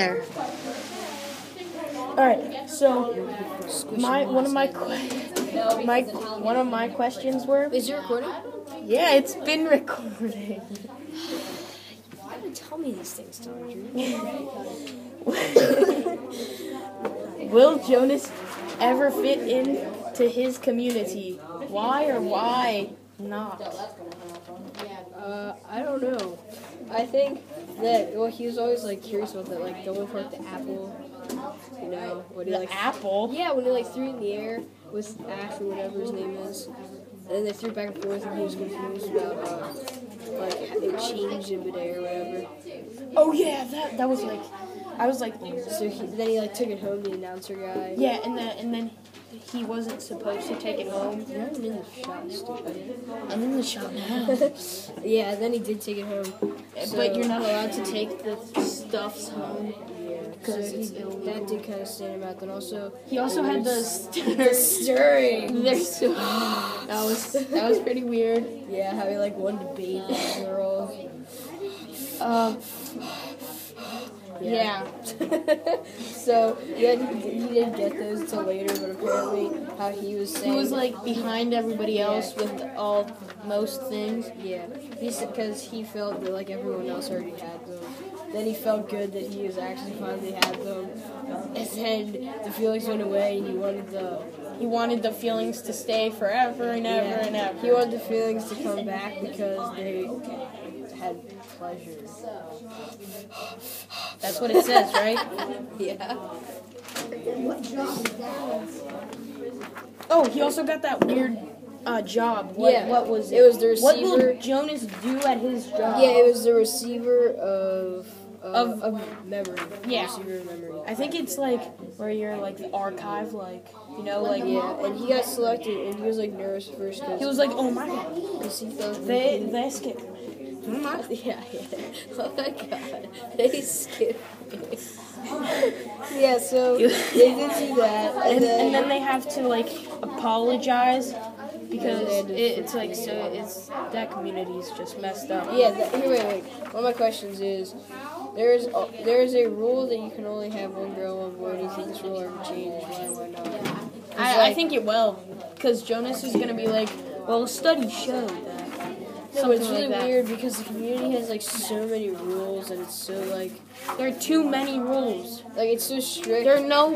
There. All right. So one of my questions were. Is it recording? Yeah, it's been recording. Why do you tell me these things, Tandri? Will Jonas ever fit into his community? Why or why not? I don't know. I think that he was always curious about that, the one part, the apple. You know, when he apple. Yeah, when he threw it in the air with Ash or whatever his name is, and then they threw it back and forth, and he was confused about it changed in midair or whatever. Oh yeah, that was I was like. So then he took it home, the announcer guy. Yeah, and then he wasn't supposed to take it home. You're not in the shot, stupid. I'm in the shop now. Yeah, then he did take it home. But you're not allowed to take the stuffs home. Because that did kind of stand him out. Then also he also had the stirring. That was pretty weird. Yeah, how he wanted to bathe that girl. Yeah. So yeah, he didn't get those until later, but apparently how he was saying he was behind everybody else with most things. Yeah, because he felt that everyone else already had them. Then he felt good that he was actually finally had them, and then the feelings went away, and he wanted the feelings to stay forever and ever and ever. He wanted the feelings to come back because they had pleasure. That's what it says, right? Yeah. Oh, he also got that weird job. What was it? It was the receiver. What will Jonas do at his job? Yeah, it was the receiver of memory. Yeah. Receiver of memory. I think it's where you're the archive, Yeah, and he got selected, and he was nervous at first. He was oh my god, they skipped me. Yeah. Oh my god, they skipped me. Yeah, so they did do that, and then they have to apologize because it's that community is just messed up. Yeah. Wait. One of my questions is, there is a rule that you can only have one girl, one boy. Do you think this rule will ever change? Why not? I think it will, because Jonas is gonna be well, studies show that. No, but it's really weird because the community has so many rules, and it's so there are too many rules. It's so strict. There are no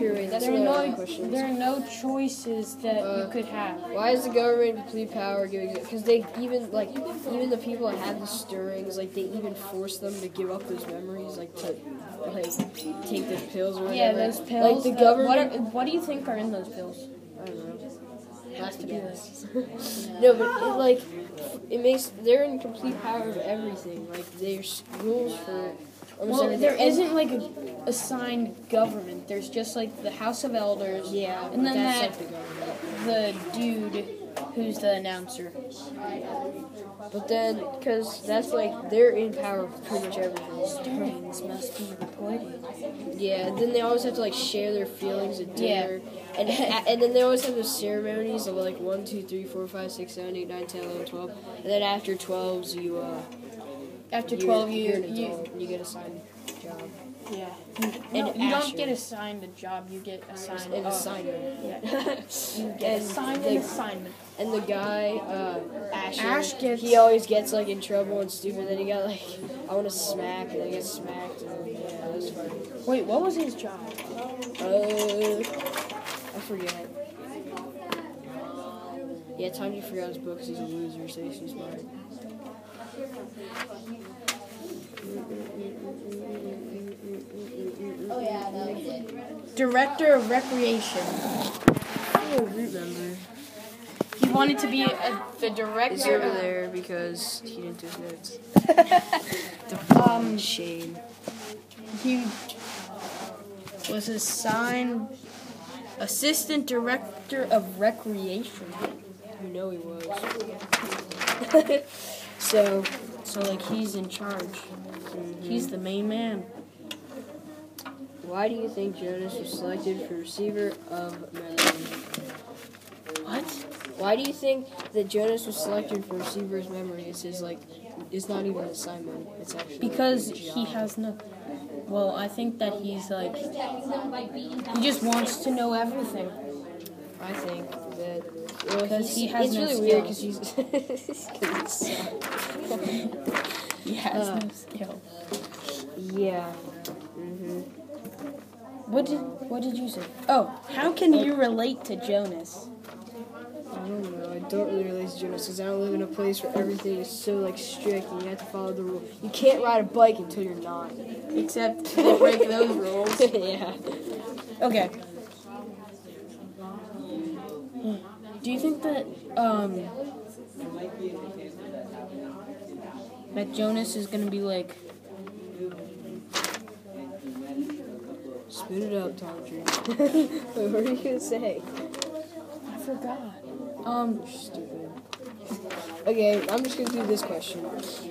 choices that you could have. Why is the government complete power giving? Because they even the people that have the stirrings, they even force them to give up those memories, to take those pills or whatever. Yeah, those pills. The government. What do you think are in those pills? I don't know. Has to be this. No, but it makes they're in complete power of everything. There's rules for. There isn't a assigned government. There's just the House of Elders. Yeah, and then that's the dude who's the announcer. But then, because that's they're in power of pretty much everything. Stirrings must be reported. Yeah, then they always have to share their feelings at dinner. Yeah. And then they always have those ceremonies of 1, 2, 3, 4, 5, 6, 7, 8, 9, 10, 11, 12. And then after 12, you get assigned a job. Yeah. You don't get assigned a job, you get assigned an assignment. Yeah. You get assigned an assignment. And the guy, Ash gets... He always gets in trouble and stupid. Then he got I want to smack, and then he gets smacked. And yeah, that was fun. Wait, what was his job? I forget. Yeah, Tandri forgot his book because he's a loser, so he's too smart. Oh yeah, that was it. Director of Recreation. I don't remember. He wanted to be the director. He's over there because he didn't do his notes. Shame. He was assigned Assistant Director of Recreation. You know he was. So he's in charge. Mm-hmm. He's the main man. Why do you think Jonas was selected for receiver of memory? What? Why do you think that Jonas was selected for receiver's memory? It's not even an assignment. It's actually because he has no. Well, I think that he's like, he just wants to know everything. I think that Because he has it's no really weird skills. because he's He has no skill. yeah. What did you say? Oh, how can you relate to Jonas? I don't know. I don't really relate to Jonas because I don't live in a place where everything is so like strict and you have to follow the rules. You can't ride a bike until you're 9. Except they break those rules. Yeah. Okay. Do you think that that Jonas is gonna be like? Spit it out, Tandri. What were you gonna say? I forgot. Stupid. Okay, I'm just gonna do this question.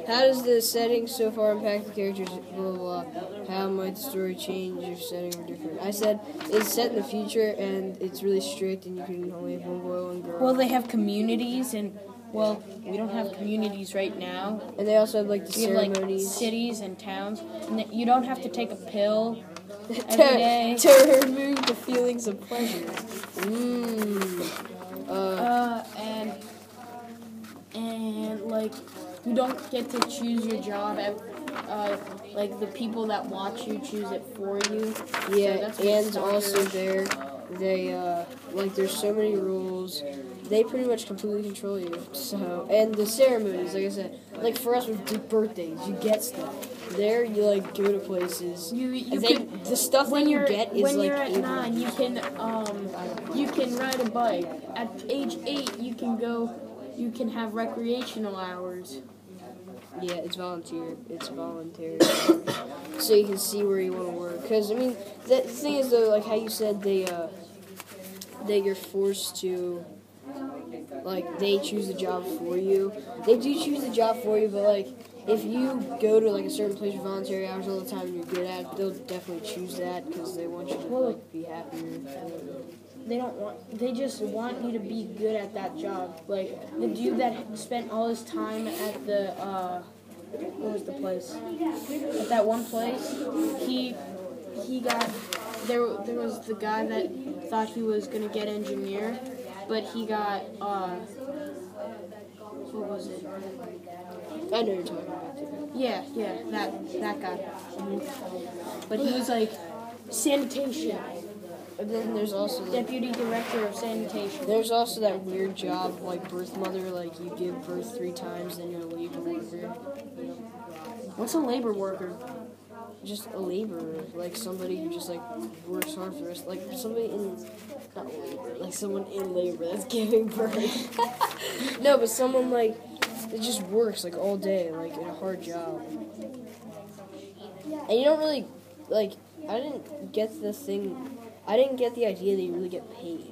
How does the setting so far impact the characters? Blah blah blah. How might the story change if setting were different? I said it's set in the future and it's really strict and you can only have one boy, one girl. Well, they have communities, and well, we don't have communities right now. And they also have like the We have like ceremonies cities and towns, and you don't have to take a pill every day. to remove the feelings of pleasure. And like you don't get to choose your job. Like the people that watch you choose it for you. Yeah, So that's what and stalkers- also they like there's so many rules. They pretty much completely control you. So and the ceremonies, like I said, like for us with birthdays, you get stuff. There you like go to places. You and the stuff when that you you're get is when like you're at able- 9, you can ride a bike. At age 8, you can have recreational hours. Yeah, it's volunteer. It's voluntary. So you can see where you want to work. Because, I mean, the thing is, though, like how you said that you're forced to, like, they choose the job for you. They do choose the job for you, but, like, if you go to, like, a certain place with voluntary hours all the time and you're good at it, they'll definitely choose that because they want you to, like, be happier. They just want you to be good at that job. Like the dude that spent all his time at the what was the place? At that one place, he got there was the guy that thought he was gonna get engineer, but he got what was it? I know you're talking about too. Yeah, that guy. But he was like sanitation. And then there's also like, Deputy Director of Sanitation. there's also that weird job like birth mother, like you give birth 3 times, then you're a labor worker. What's a labor worker? Just a laborer, like somebody who just like works hard for the rest, like somebody in not labor, like someone in labor that's giving birth. No, but someone like that just works like all day, like in a hard job. And you don't really like. I didn't get the idea that you really get paid.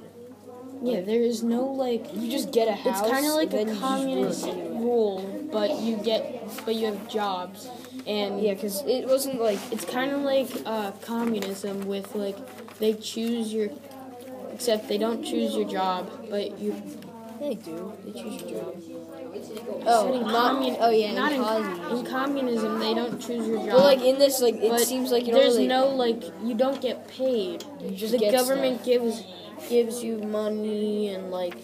Yeah, there is no like. You just get a house. It's kind of like and then a you just communist work anyway. rule, but you have jobs, and Yeah, because it wasn't like it's kind of like communism with like they choose your, except they don't choose your job, but you. they do. They choose your job. Oh, not not communism. in communism they don't choose your job. But like in this, like it But seems like you don't there's really. no like you don't get paid. You just The get government stuff. gives you money and like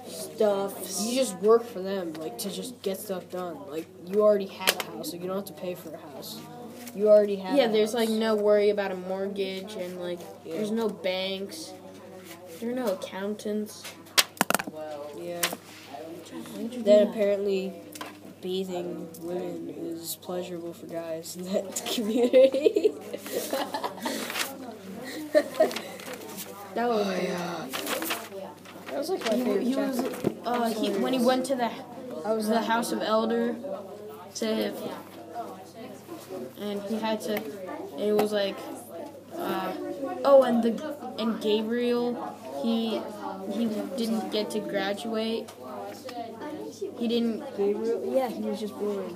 stuff. You just work for them, like to just get stuff done. Like you already have a house, like you don't have to pay for a house. You already have. Yeah, a there's house. like no worry about a mortgage and like Yeah. there's no banks. There are no accountants. Yeah. Why'd you do Then that? apparently, bathing women is pleasurable for guys in that community. That was That was like my favorite he was chapter. when he went to the House of Elder to and he had to and it was like and Gabriel he didn't get to graduate. He didn't. Gabriel? Yeah, he was just born.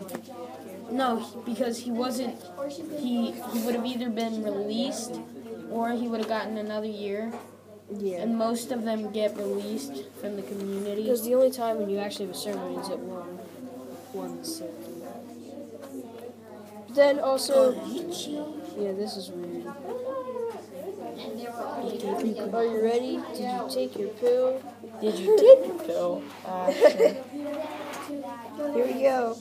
No, because he wasn't. He would have either been released, or he would have gotten another year. Yeah. And most of them get released from the community. Because the only time when you actually have a ceremony is at one ceremony. then also, yeah, this is weird. Are you ready? Did you take your pill? Did you take your pill? Sure. Here we go.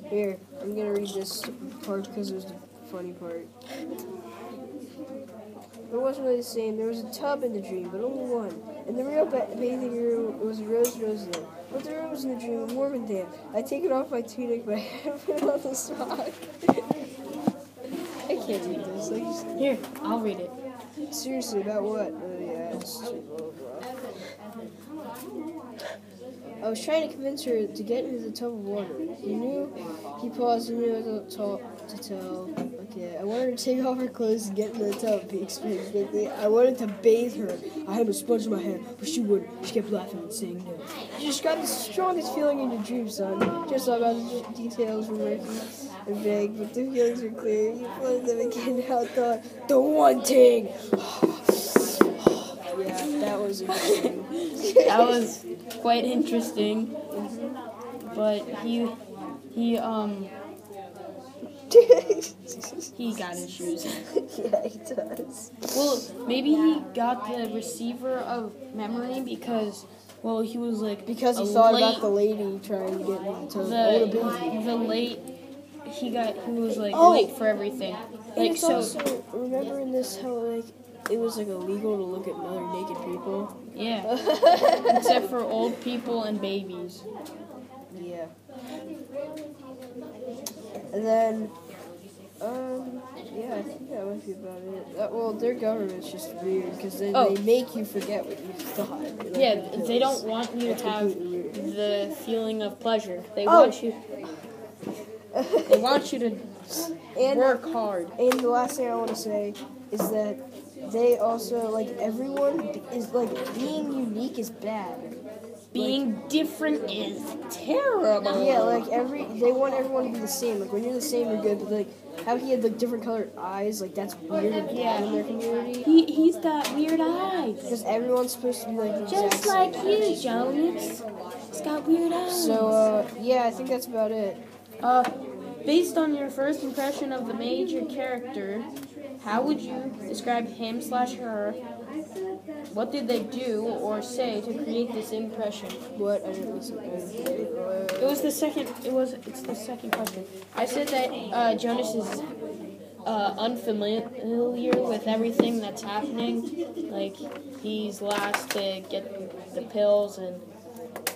Here, I'm gonna read this part because it was the funny part. It wasn't really the same. There was a tub in the dream, but only one. In the real bathing room, it was a rose there. But the room was in the dream and warm and damp. I take it off my tunic, but I have it on the sock. I can't read this. Here, I'll read it. Seriously, about what? Yeah, it's too blah, blah. I was trying to convince her to get into the tub of water. He paused and knew what to tell. Okay, I wanted her to take off her clothes and get into the tub, he explained quickly. I wanted to bathe her. I had a sponge in my hand, but she wouldn't. She kept laughing and saying no. You described the strongest feeling in your dream, son. Just thought about the details were murky and vague, but the feelings were clear. You flooded them again and I thought, the wanting! Yeah, that was interesting. That was quite interesting. But he got issues. Yeah, he does. Well, maybe he got the receiver of memory because, well, he was like Because he thought about the lady trying to get into the late. He was like late for everything. Like it's so. Also, remember in this how like it was like illegal to look at other naked people. Yeah. Except for old people and babies. Yeah. And then, yeah, I think that might be about it. Well, their government's just weird because they make you forget what you thought. Like, Yeah, they don't want you to have the feeling of pleasure. They want you. They want you to work hard. And the last thing I want to say is that they also, like, everyone is, like, being unique is bad. Being different is terrible. Yeah, like, they want everyone to be the same. Like, when you're the same, you're good, but, like, how he had, like, different colored eyes, like, that's weird and bad in their community. He's got weird eyes. Because everyone's supposed to be, like, the Just exact like same. you, Jonas. He's got weird eyes. So, yeah, I think that's about it. Based on your first impression of the major character, how would you describe him/her? What did they do or say to create this impression? What? I didn't listen. It's the second question. I said that Jonas is unfamiliar with everything that's happening. Like, he's last to get the pills, and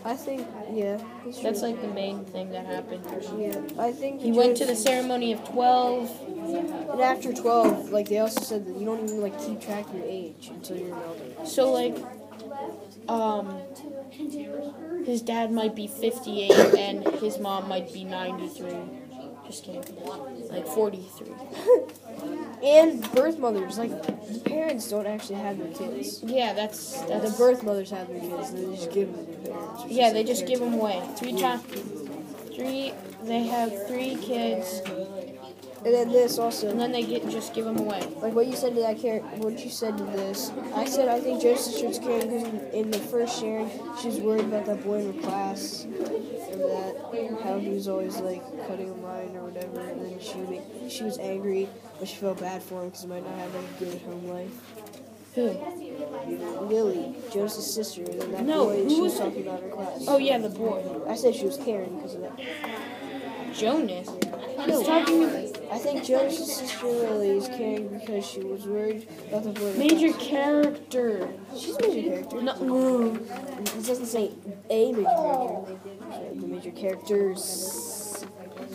I think, yeah. that's like the main thing that happened. Yeah, I think He went to the ceremony of 12. And after 12, like, they also said that you don't even, like, keep track of your age until you're an elder. So, like, his dad might be 58 and his mom might be 93. Just kidding. Like 43. And birth mothers, like, the parents don't actually have their kids. Yeah, that's The birth mothers have their kids, they just give them to their parents. yeah, they just give them away. They have 3 kids, And then this also. and then they just give them away. Like what you said to that what you said to this. I said I think Joseph's sister's caring because in the first sharing, she was worried about that boy in her class. And that, how he was always like cutting a line or whatever. And then she was angry, but she felt bad for him because he might not have like a good home life. Who? Lily, Joseph's sister, and then that boy who she was was talking about in her class. Oh yeah, the boy. I said she was caring because of that. Jonas. No. He's talking. I think Joseph's sister Lily is caring because she was worried about the boy. Major character. She's a major character. No. It doesn't say a major character. The major characters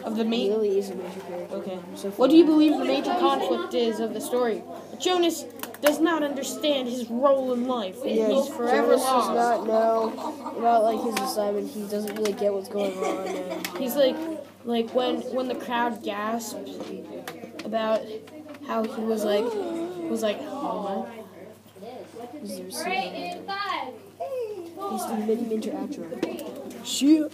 Of the main. Lily is a major character. Okay. So What do you believe the major conflict is of the story? Jonas does not understand his role in life, and he's forever Jonas does lost. not know about like his assignment. He doesn't really get what's going on. And He's like when the crowd gasped about how he was like, oh my. he's the mini interaction. Shit.